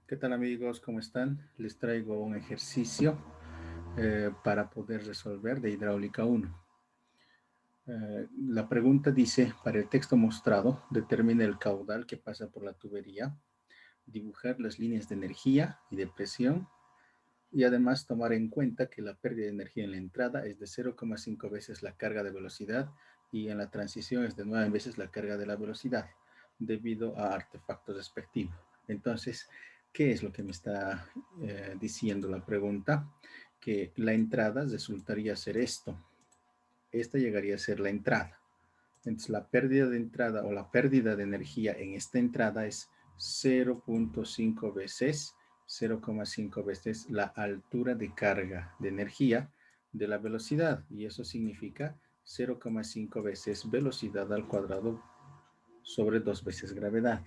¿Qué tal amigos? ¿Cómo están? Les traigo un ejercicio para poder resolver de hidráulica 1. La pregunta dice, para el texto mostrado, determine el caudal que pasa por la tubería, dibujar las líneas de energía y de presión y además tomar en cuenta que la pérdida de energía en la entrada es de 0,5 veces la carga de velocidad y en la transición es de 9 veces la carga de la velocidad debido a artefactos respectivos. Entonces, ¿qué es lo que me está diciendo la pregunta? Que la entrada resultaría ser esto. Esta llegaría a ser la entrada. Entonces, la pérdida de entrada o la pérdida de energía en esta entrada es 0,5 veces, 0,5 veces la altura de carga de energía de la velocidad. Y eso significa 0,5 veces velocidad al cuadrado sobre 2 veces gravedad.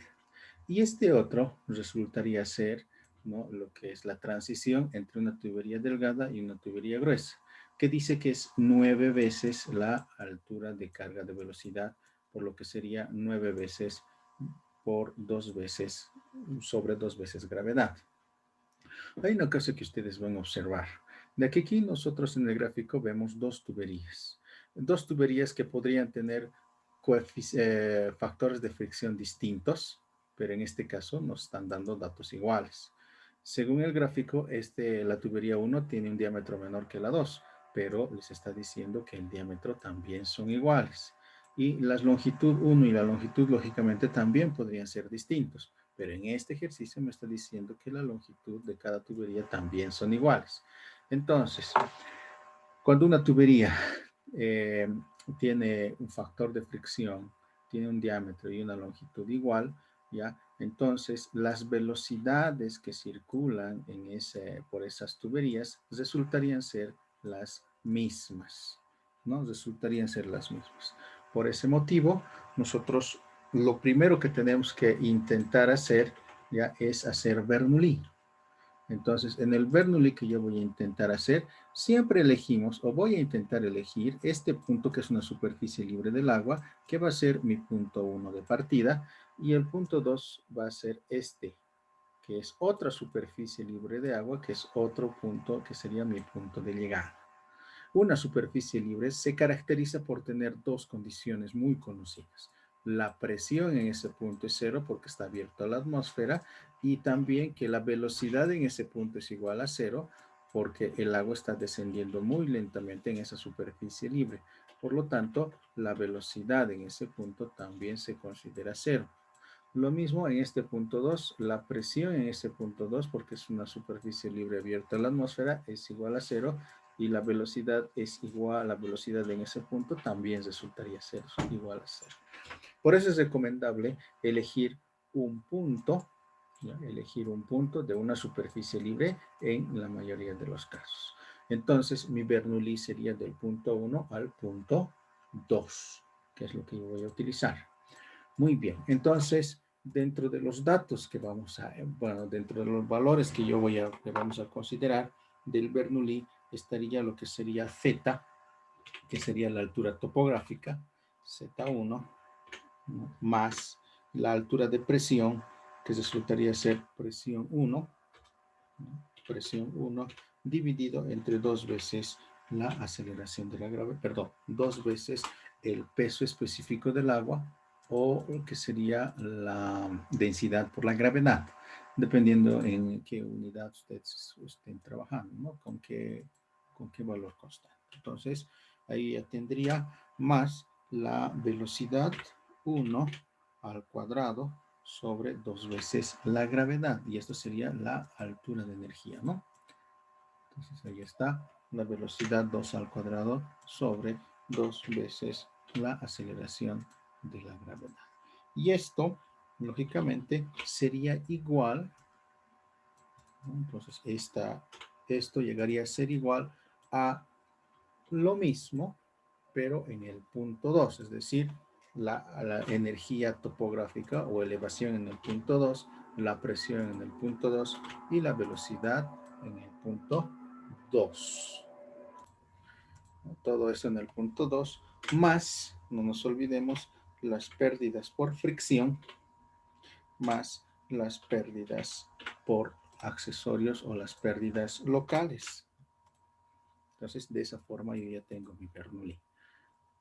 Y este otro resultaría ser, ¿no?, lo que es la transición entre una tubería delgada y una tubería gruesa, que dice que es 9 veces la altura de carga de velocidad, por lo que sería 9 veces por 2 veces sobre 2 veces gravedad. Hay una cosa que ustedes van a observar. De aquí nosotros en el gráfico vemos dos tuberías que podrían tener factores de fricción distintos, pero en este caso nos están dando datos iguales. Según el gráfico, la tubería 1 tiene un diámetro menor que la 2, pero les está diciendo que el diámetro también son iguales. Y la longitud 1 y la longitud, lógicamente, también podrían ser distintos. Pero en este ejercicio me está diciendo que la longitud de cada tubería también son iguales. Entonces, cuando una tubería eh, tiene un factor de fricción, tiene un diámetro y una longitud igual, ¿ya? Entonces, las velocidades que circulan por esas tuberías resultarían ser las mismas, ¿no? Resultarían ser las mismas. Por ese motivo, nosotros lo primero que tenemos que intentar hacer, ¿ya?, es hacer Bernoulli. Entonces, en el Bernoulli que yo voy a intentar hacer, siempre elegimos o voy a intentar elegir este punto que es una superficie libre del agua, que va a ser mi punto 1 de partida, y el punto 2 va a ser este, que es otra superficie libre de agua, que es otro punto que sería mi punto de llegada. Una superficie libre se caracteriza por tener dos condiciones muy conocidas. La presión en ese punto es cero porque está abierto a la atmósfera y también que la velocidad en ese punto es igual a cero porque el agua está descendiendo muy lentamente en esa superficie libre. Por lo tanto, la velocidad en ese punto también se considera cero. Lo mismo en este punto 2, la presión en este punto 2, porque es una superficie libre abierta a la atmósfera, es igual a cero y la velocidad es igual, la velocidad en ese punto también resultaría ser igual a cero. Por eso es recomendable elegir un punto, ¿ya?, elegir un punto de una superficie libre en la mayoría de los casos. Entonces, mi Bernoulli sería del punto 1 al punto 2, que es lo que yo voy a utilizar. Muy bien, entonces, dentro de los datos que vamos a, bueno, dentro de los valores que vamos a considerar del Bernoulli, estaría lo que sería Z, que sería la altura topográfica, Z1, ¿no?, más la altura de presión, que resultaría ser presión 1, ¿no?, presión 1, dividido entre dos veces la aceleración de la gravedad, perdón, dos veces el peso específico del agua o lo que sería la densidad por la gravedad, dependiendo en qué unidad ustedes estén trabajando, ¿no? Con qué valor constante. Entonces, ahí ya tendría más la velocidad 1 al cuadrado sobre dos veces la gravedad, y esto sería la altura de energía, ¿no? Entonces ahí está la velocidad 2 al cuadrado sobre dos veces la aceleración de la gravedad. Y esto, lógicamente, sería igual, ¿no? Entonces esto llegaría a ser igual a lo mismo, pero en el punto 2, es decir, la energía topográfica o elevación en el punto 2, la presión en el punto 2 y la velocidad en el punto 2. Todo eso en el punto 2, más, no nos olvidemos, las pérdidas por fricción, más las pérdidas por accesorios o las pérdidas locales. Entonces, de esa forma yo ya tengo mi Bernoulli.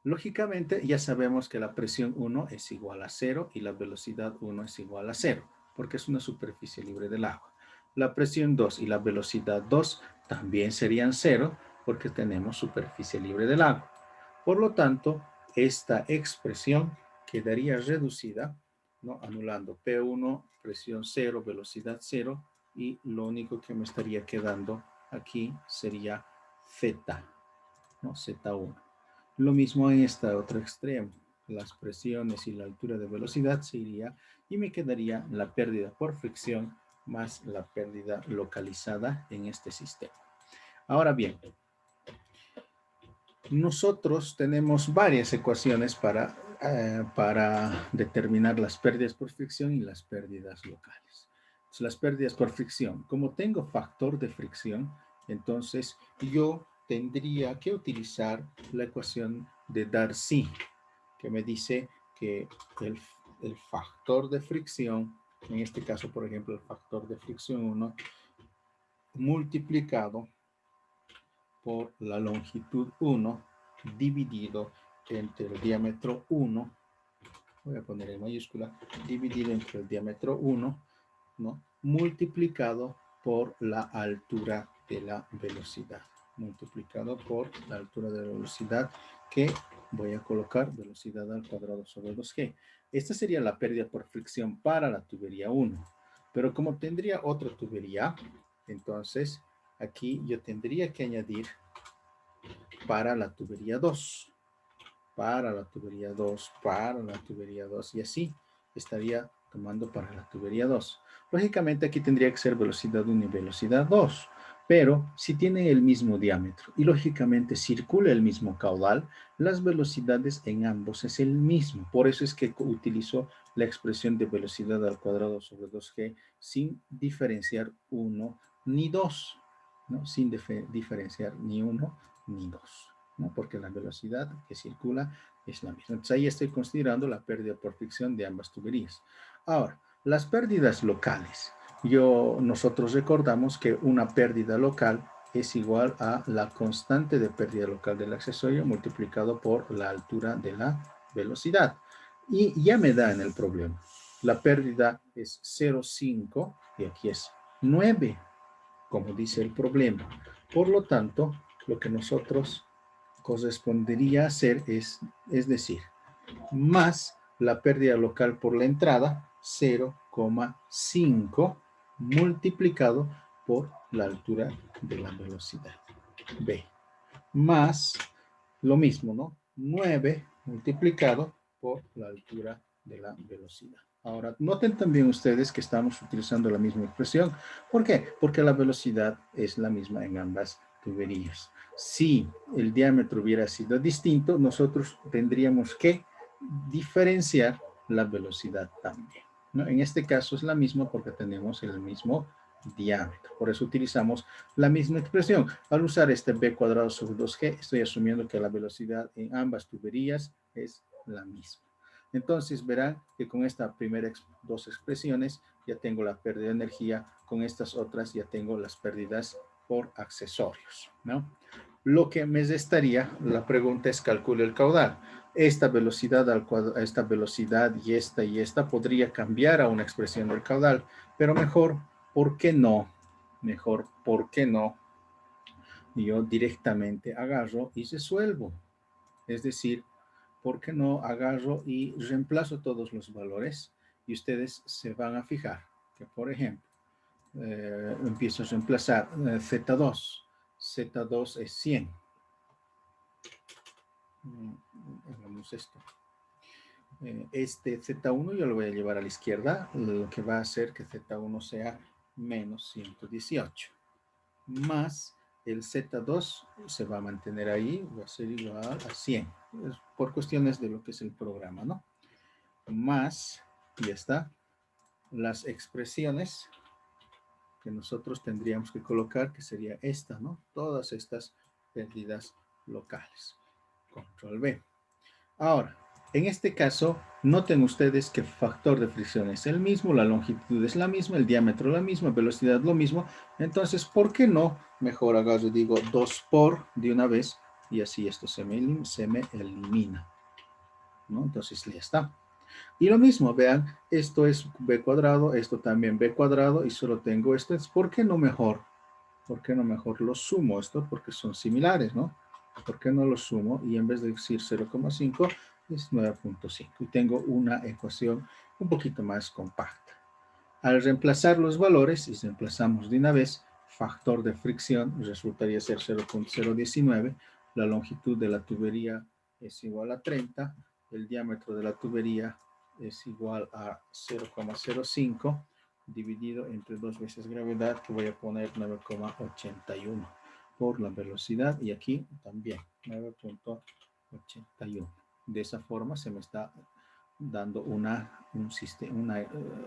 Lógicamente, ya sabemos que la presión 1 es igual a 0 y la velocidad 1 es igual a 0, porque es una superficie libre del agua. La presión 2 y la velocidad 2 también serían 0, porque tenemos superficie libre del agua. Por lo tanto, esta expresión quedaría reducida, ¿no? Anulando P1, presión 0, velocidad 0, y lo único que me estaría quedando aquí sería Z, ¿no? Z1. Lo mismo en este otro extremo. Las presiones y la altura de velocidad se iría y me quedaría la pérdida por fricción más la pérdida localizada en este sistema. Ahora bien, nosotros tenemos varias ecuaciones para determinar las pérdidas por fricción y las pérdidas locales. Entonces, las pérdidas por fricción, como tengo factor de fricción, entonces yo tendría que utilizar la ecuación de Darcy, que me dice que el factor de fricción, en este caso, por ejemplo, el factor de fricción 1, multiplicado por la longitud 1 dividido entre el diámetro 1, voy a poner en mayúscula, dividido entre el diámetro 1, ¿no? Multiplicado por la altura de la velocidad, multiplicado por la altura de la velocidad, que voy a colocar velocidad al cuadrado sobre 2g. Esta sería la pérdida por fricción para la tubería 1, pero como tendría otra tubería, entonces aquí yo tendría que añadir para la tubería 2, para la tubería 2, para la tubería 2, y así estaría tomando para la tubería 2. Lógicamente aquí tendría que ser velocidad 1 y velocidad 2, pero si tiene el mismo diámetro y lógicamente circula el mismo caudal, las velocidades en ambos es el mismo. Por eso es que utilizo la expresión de velocidad al cuadrado sobre 2g sin diferenciar 1 ni 2, ¿no? Sin diferenciar ni 1 ni 2, ¿no? Porque la velocidad que circula es la misma. Entonces ahí estoy considerando la pérdida por fricción de ambas tuberías. Ahora, las pérdidas locales. Nosotros recordamos que una pérdida local es igual a la constante de pérdida local del accesorio multiplicado por la altura de la velocidad. Y ya me da en el problema. La pérdida es 0,5 y aquí es 9, como dice el problema. Por lo tanto, lo que nosotros correspondería hacer es decir, más la pérdida local por la entrada, 0,5 multiplicado por la altura de la velocidad, B, más lo mismo, ¿no? 9 multiplicado por la altura de la velocidad. Ahora, noten también ustedes que estamos utilizando la misma expresión. ¿Por qué? Porque la velocidad es la misma en ambas tuberías. Si el diámetro hubiera sido distinto, nosotros tendríamos que diferenciar la velocidad también, ¿no? En este caso es la misma porque tenemos el mismo diámetro. Por eso utilizamos la misma expresión. Al usar este b cuadrado sobre 2g, estoy asumiendo que la velocidad en ambas tuberías es la misma. Entonces verán que con esta primera dos expresiones ya tengo la pérdida de energía, con estas otras ya tengo las pérdidas por accesorios, ¿no? Lo que me restaría, la pregunta es calcule el caudal. Esta velocidad, esta velocidad y esta podría cambiar a una expresión del caudal, pero mejor, ¿por qué no? Mejor, ¿por qué no? Yo directamente agarro y resuelvo. Es decir, ¿por qué no agarro y reemplazo todos los valores? Y ustedes se van a fijar que, por ejemplo, empiezo a reemplazar Z2. Z2 es 100. Hagamos esto. Este Z1 yo lo voy a llevar a la izquierda, lo que va a hacer que Z1 sea menos 118. Más el Z2 se va a mantener ahí, va a ser igual a 100. Es por cuestiones de lo que es el programa, ¿no? Más, y está, las expresiones que nosotros tendríamos que colocar, que sería esta, ¿no? Todas estas pérdidas locales. Control B. Ahora, En este caso, noten ustedes que factor de fricción es el mismo, la longitud es la misma, el diámetro la misma, velocidad lo mismo. Entonces, ¿por qué no? Mejor agarro, digo 2 por de una vez y así esto se me elimina, ¿no? Entonces ya está. Y lo mismo, vean, esto es b cuadrado, esto también b cuadrado y solo tengo esto. ¿Por qué no mejor? ¿Por qué no mejor lo sumo esto? Porque son similares, ¿no? ¿Por qué no lo sumo? Y en vez de decir 0,5 es 9,5. Y tengo una ecuación un poquito más compacta. Al reemplazar los valores, y reemplazamos de una vez, factor de fricción resultaría ser 0,019. La longitud de la tubería es igual a 30. El diámetro de la tubería es igual a 0,05 dividido entre 2 veces gravedad, que voy a poner 9,81 por la velocidad, y aquí también 9,81. De esa forma se me está dando una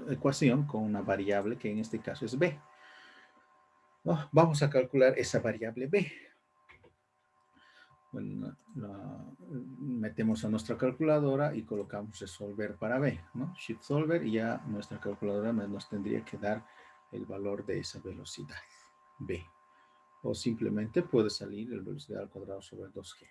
ecuación con una variable que en este caso es b. Vamos a calcular esa variable b. Bueno, metemos a nuestra calculadora y colocamos resolver para b, ¿no? Shift solver, y ya nuestra calculadora nos tendría que dar el valor de esa velocidad b. O simplemente puede salir el velocidad al cuadrado sobre 2g.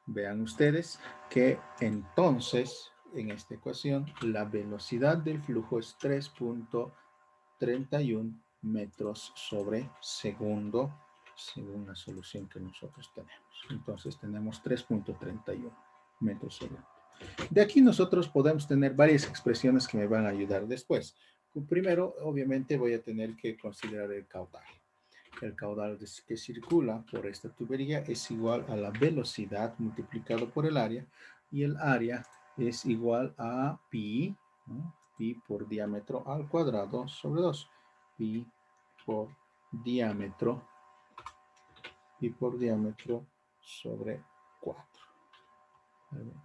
Vean ustedes que entonces en esta ecuación la velocidad del flujo es 3,31 metros sobre segundo según la solución que nosotros tenemos. Entonces tenemos 3,31 metros segundo. De aquí nosotros podemos tener varias expresiones que me van a ayudar después. Primero, obviamente, voy a tener que considerar el caudal. El caudal que circula por esta tubería es igual a la velocidad multiplicado por el área, y el área es igual a pi, ¿no? Pi por diámetro al cuadrado sobre 2. Pi por diámetro, sobre 4.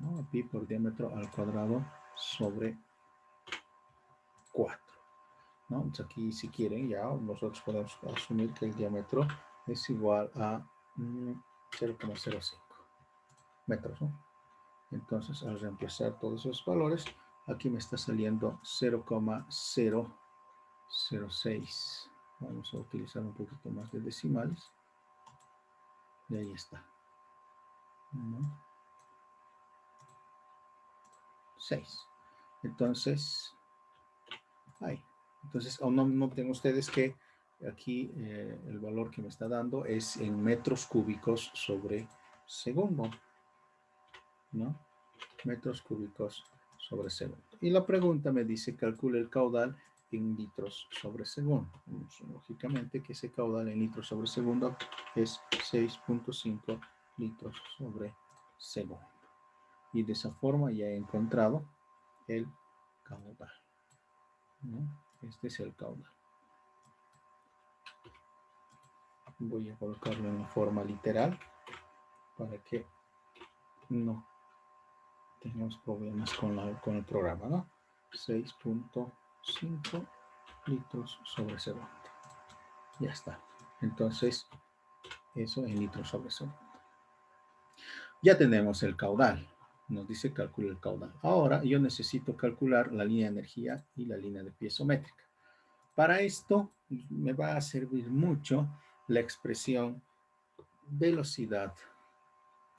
¿No? Pi por diámetro al cuadrado sobre 4. ¿No? Entonces aquí, si quieren, ya nosotros podemos asumir que el diámetro es igual a 0,05 metros, ¿no? Entonces, al reemplazar todos esos valores, aquí me está saliendo 0,006. Vamos a utilizar un poquito más de decimales. Y ahí está. 6. Entonces, ahí. Entonces, noten ustedes que aquí el valor que me está dando es en metros cúbicos sobre segundo, ¿no? Metros cúbicos sobre segundo. Y la pregunta me dice, calcule el caudal en litros sobre segundo. Lógicamente que ese caudal en litros sobre segundo es 6,5 litros sobre segundo. Y de esa forma ya he encontrado el caudal, ¿no? Este es el caudal. Voy a colocarlo en forma literal para que no tengamos problemas con el programa, ¿no? 6,5 litros sobre segundo. Ya está. Entonces, eso en litros sobre segundo. Ya tenemos el caudal. Nos dice calcula el caudal. Ahora yo necesito calcular la línea de energía y la línea de piezométrica. Para esto me va a servir mucho la expresión velocidad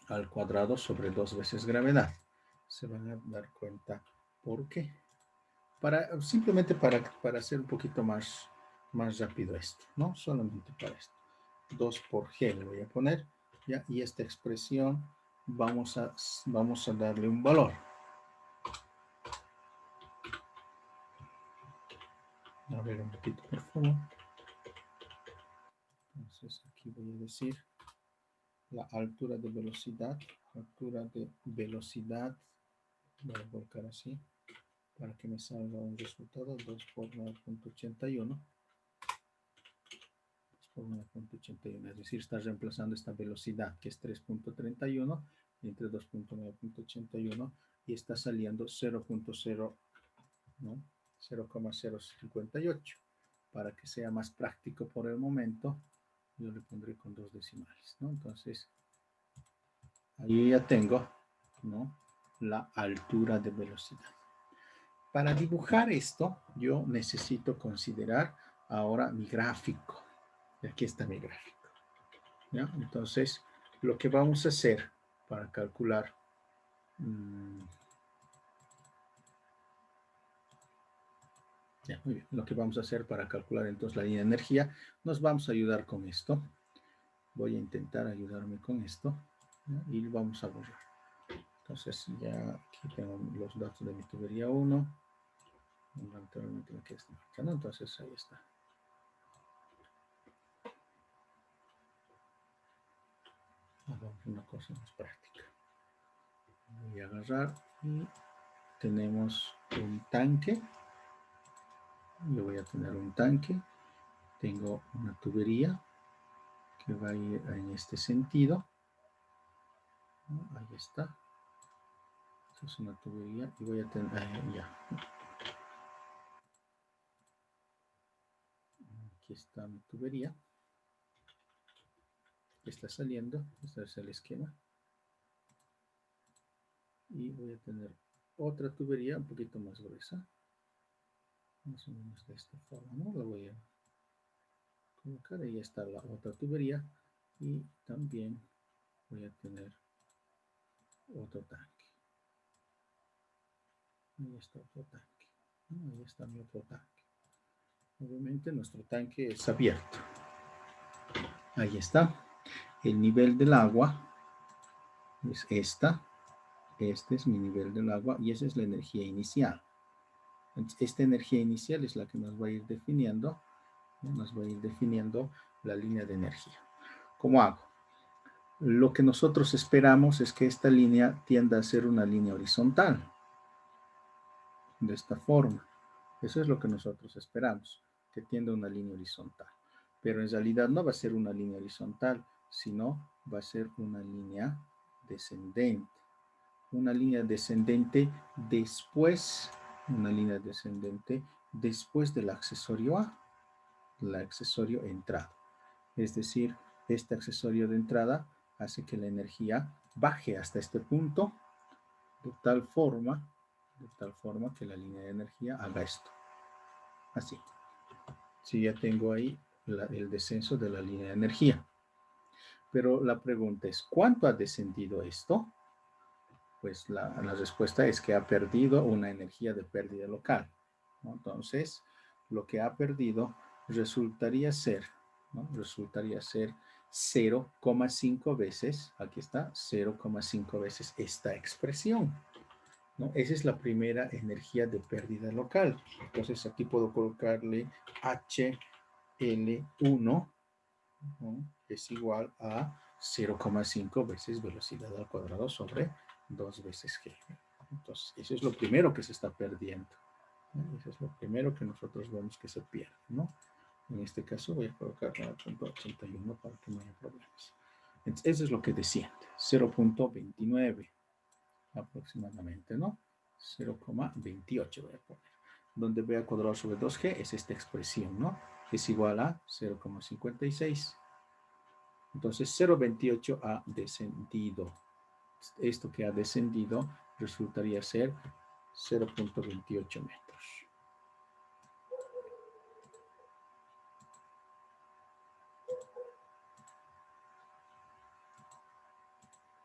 al cuadrado sobre 2 veces gravedad. Se van a dar cuenta por qué. Simplemente para hacer un poquito más rápido esto, ¿no? Solamente para esto. 2 por g le voy a poner, ¿ya? Y esta expresión vamos a darle un valor. A ver un poquito, por favor. Entonces aquí voy a decir la altura de velocidad. Voy a volcar así para que me salga un resultado. 2 por 9,81. Por 9,81, es decir, está reemplazando esta velocidad que es 3,31 entre 2,981 y está saliendo 0,0, ¿no? 0,058. Para que sea más práctico por el momento, yo le pondré con 2 decimales, ¿no? Entonces, Ahí ya tengo, ¿no?, la altura de velocidad. Para dibujar esto, yo necesito considerar ahora mi gráfico. Y aquí está mi gráfico, ¿ya? Entonces, lo que vamos a hacer para calcular... ya, muy bien. Lo que vamos a hacer para calcular entonces la línea de energía, nos vamos a ayudar con esto. Voy a intentar ayudarme con esto, ¿ya? Y vamos a borrar. Entonces ya aquí tengo los datos de mi tubería 1. Lamentablemente me queda esta marca, ¿no? Entonces ahí está. Hagamos una cosa más práctica. Voy a agarrar y tenemos un tanque. Yo voy a tener un tanque. Tengo una tubería que va a ir en este sentido. Ahí está. Esta es una tubería y voy a tener... ya. Aquí está mi tubería. Está saliendo. Este es el esquema. Y voy a tener otra tubería un poquito más gruesa. Más o menos de esta forma, ¿no? La voy a colocar. Ahí está la otra tubería. Y también voy a tener otro tanque. Ahí está otro tanque. Ahí está mi otro tanque. Obviamente nuestro tanque es abierto. Ahí está. El nivel del agua es esta. Este es mi nivel del agua y esa es la energía inicial. Esta energía inicial es la que nos va a ir definiendo, ¿no? Nos va a ir definiendo la línea de energía. ¿Cómo hago? Lo que nosotros esperamos es que esta línea tienda a ser una línea horizontal. De esta forma. Eso es lo que nosotros esperamos, que tienda una línea horizontal. Pero en realidad no va a ser una línea horizontal, sino va a ser una línea descendente. Una línea descendente después, una línea descendente después del accesorio A, el accesorio entrada. Es decir, este accesorio de entrada hace que la energía baje hasta este punto de tal forma que la línea de energía haga esto. Así. Si ya tengo ahí el descenso de la línea de energía. Pero la pregunta es, ¿cuánto ha descendido esto? Pues la respuesta es que ha perdido una energía de pérdida local, ¿no? Entonces, lo que ha perdido resultaría ser, ¿no? Resultaría ser 0,5 veces, aquí está, 0,5 veces esta expresión, ¿no? Esa es la primera energía de pérdida local. Entonces, aquí puedo colocarle HL1, ¿no?, es igual a 0,5 veces velocidad al cuadrado sobre 2 veces g. Entonces, eso es lo primero que se está perdiendo, ¿no? Eso es lo primero que nosotros vemos que se pierde, ¿no? En este caso voy a colocar 9.81 para que no haya problemas. Entonces, eso es lo que desciende, 0.29 aproximadamente, ¿no? 0,28 voy a poner. Donde b al cuadrado sobre 2g es esta expresión, ¿no? Es igual a 0,56. Entonces 0,28 ha descendido. Esto que ha descendido resultaría ser 0,28 metros.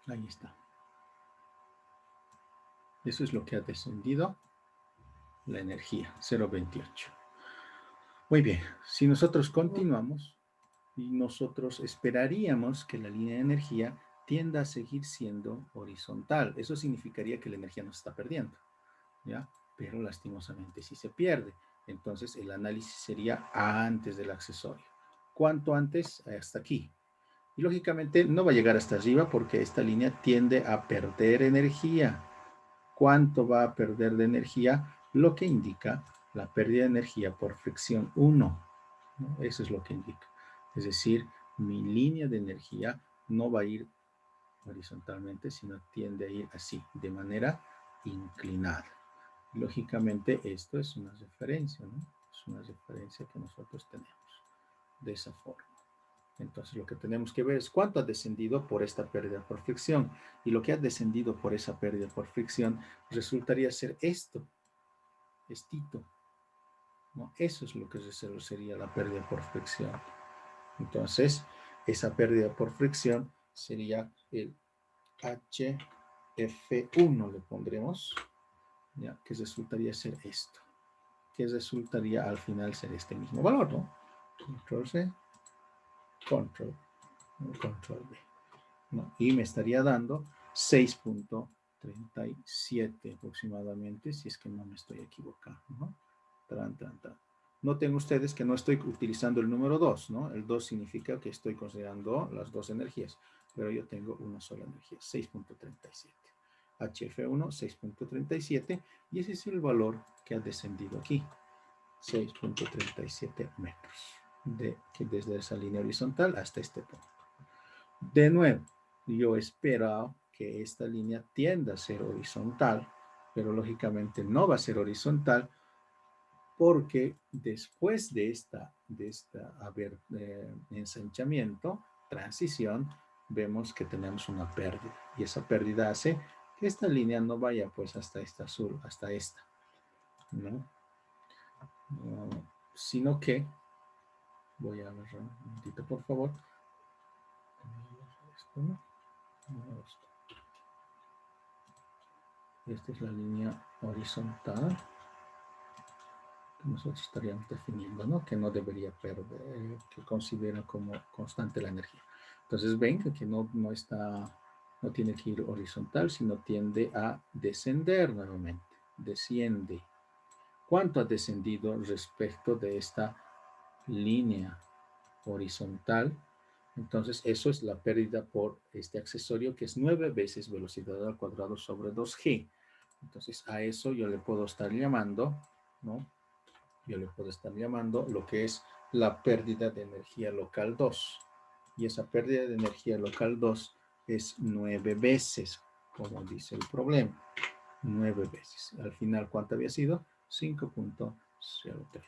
Ahí está. Eso es lo que ha descendido la energía, 0,28. Muy bien, si nosotros continuamos y nosotros esperaríamos que la línea de energía tienda a seguir siendo horizontal. Eso significaría que la energía no se está perdiendo, ¿ya? Pero lastimosamente sí se pierde. Entonces el análisis sería antes del accesorio. ¿Cuánto antes? Hasta aquí. Y lógicamente no va a llegar hasta arriba porque esta línea tiende a perder energía. ¿Cuánto va a perder de energía? Lo que indica la pérdida de energía por fricción 1, ¿no? Eso es lo que indica. Es decir, mi línea de energía no va a ir horizontalmente, sino tiende a ir así, de manera inclinada. Lógicamente, esto es una referencia, ¿no? Es una referencia que nosotros tenemos de esa forma. Entonces lo que tenemos que ver es cuánto ha descendido por esta pérdida por fricción. Y lo que ha descendido por esa pérdida por fricción resultaría ser esto, estito, ¿no? Eso es lo que sería la pérdida por fricción. Entonces, esa pérdida por fricción sería el HF1, le pondremos, ¿ya? Que resultaría ser esto, que resultaría al final ser este mismo valor, ¿no? Control C, control B, ¿no? Y me estaría dando 6.37 aproximadamente, si es que no me estoy equivocando, ¿no? Noten ustedes que no estoy utilizando el número 2, ¿no? El 2 significa que estoy considerando las dos energías, pero yo tengo una sola energía, 6.37. HF1, 6.37, y ese es el valor que ha descendido aquí, 6.37 metros, desde esa línea horizontal hasta este punto. De nuevo, yo espero que esta línea tienda a ser horizontal, pero lógicamente no va a ser horizontal porque después de ensanchamiento, transición, vemos que tenemos una pérdida. Y esa pérdida hace que esta línea no vaya pues hasta esta azul, hasta esta, ¿no? Sino que, voy a agarrar un momentito por favor. Esto, ¿no? Esta es la línea horizontal que nosotros estaríamos definiendo, ¿no? Que no debería perder, que considera como constante la energía. Entonces ven que no tiene que ir horizontal, sino tiende a descender nuevamente. Desciende. ¿Cuánto ha descendido respecto de esta línea horizontal? Entonces eso es la pérdida por este accesorio, que es 9 veces velocidad al cuadrado sobre 2g. Entonces a eso yo le puedo estar llamando, ¿no? Yo le puedo estar llamando lo que es la pérdida de energía local 2. Y esa pérdida de energía local 2 es 9 veces, como dice el problema. 9 veces. Al final, ¿cuánto había sido? 5.03.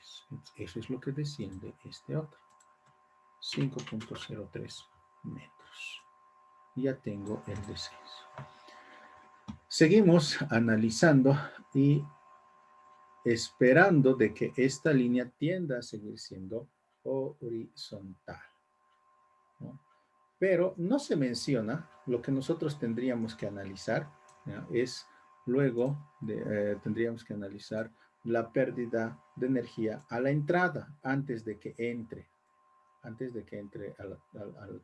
Eso es lo que desciende este otro. 5.03 metros. Ya tengo el descenso. Seguimos analizando y esperando de que esta línea tienda a seguir siendo horizontal, ¿no? Pero no se menciona, lo que nosotros tendríamos que analizar, ¿no? Es luego, tendríamos que analizar la pérdida de energía a la entrada, antes de que entre al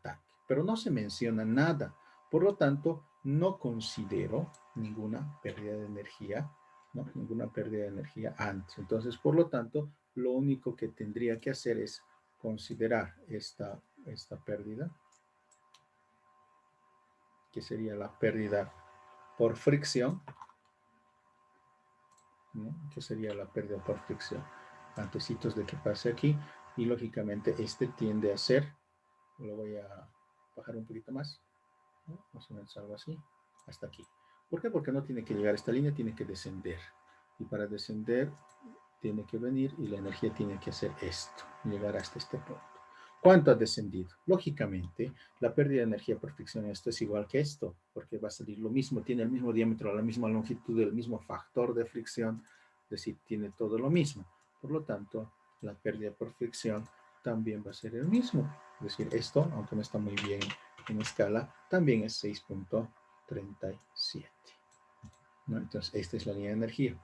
tanque. Pero no se menciona nada, por lo tanto, no considero ninguna pérdida de energía, ¿no? Ninguna pérdida de energía antes. Entonces, por lo tanto, lo único que tendría que hacer es considerar esta pérdida, que sería la pérdida por fricción, ¿no? Que sería la pérdida por fricción, antecitos de que pase aquí, y lógicamente este tiende a ser, lo voy a bajar un poquito más, ¿no? Más o menos algo así, hasta aquí. ¿Por qué? Porque no tiene que llegar a esta línea, tiene que descender. Y para descender tiene que venir y la energía tiene que hacer esto, llegar hasta este punto. ¿Cuánto ha descendido? Lógicamente, la pérdida de energía por fricción esto es igual que esto, porque va a salir lo mismo, tiene el mismo diámetro, la misma longitud, el mismo factor de fricción, es decir, tiene todo lo mismo. Por lo tanto, la pérdida por fricción también va a ser el mismo. Es decir, esto, aunque no está muy bien en escala, también es 6.37. ¿No? Entonces, esta es la línea de energía.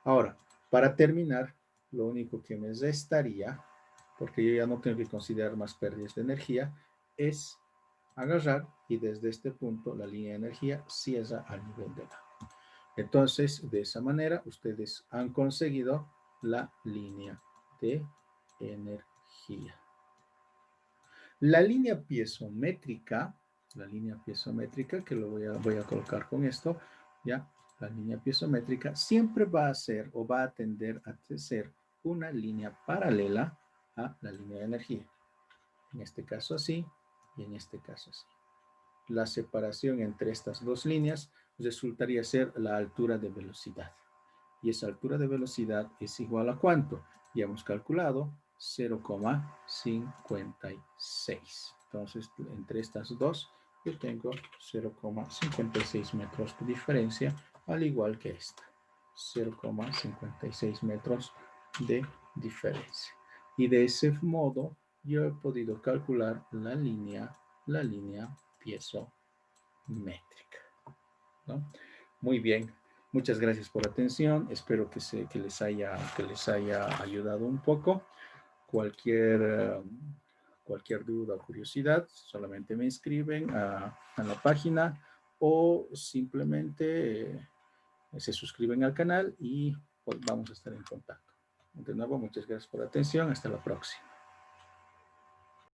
Ahora, para terminar, lo único que me restaría, porque yo ya no tengo que considerar más pérdidas de energía, es agarrar y desde este punto la línea de energía cierra al nivel del agua. Entonces, de esa manera, ustedes han conseguido la línea de energía. La línea piezométrica, que lo voy a colocar con esto, ¿ya? La línea piezométrica siempre va a ser o va a tender a ser una línea paralela a la línea de energía. En este caso así y en este caso así. La separación entre estas dos líneas resultaría ser la altura de velocidad. Y esa altura de velocidad es igual a ¿cuánto? Ya hemos calculado 0,56. Entonces, entre estas dos, yo tengo 0,56 metros de diferencia, al igual que esta. 0,56 metros de diferencia. Y de ese modo, yo he podido calcular la línea piezométrica, ¿no? Muy bien. Muchas gracias por la atención. Espero que les haya ayudado un poco. Cualquier duda o curiosidad, solamente me escriben a la página o simplemente se suscriben al canal y pues, vamos a estar en contacto. De nuevo, muchas gracias por la atención. Hasta la próxima.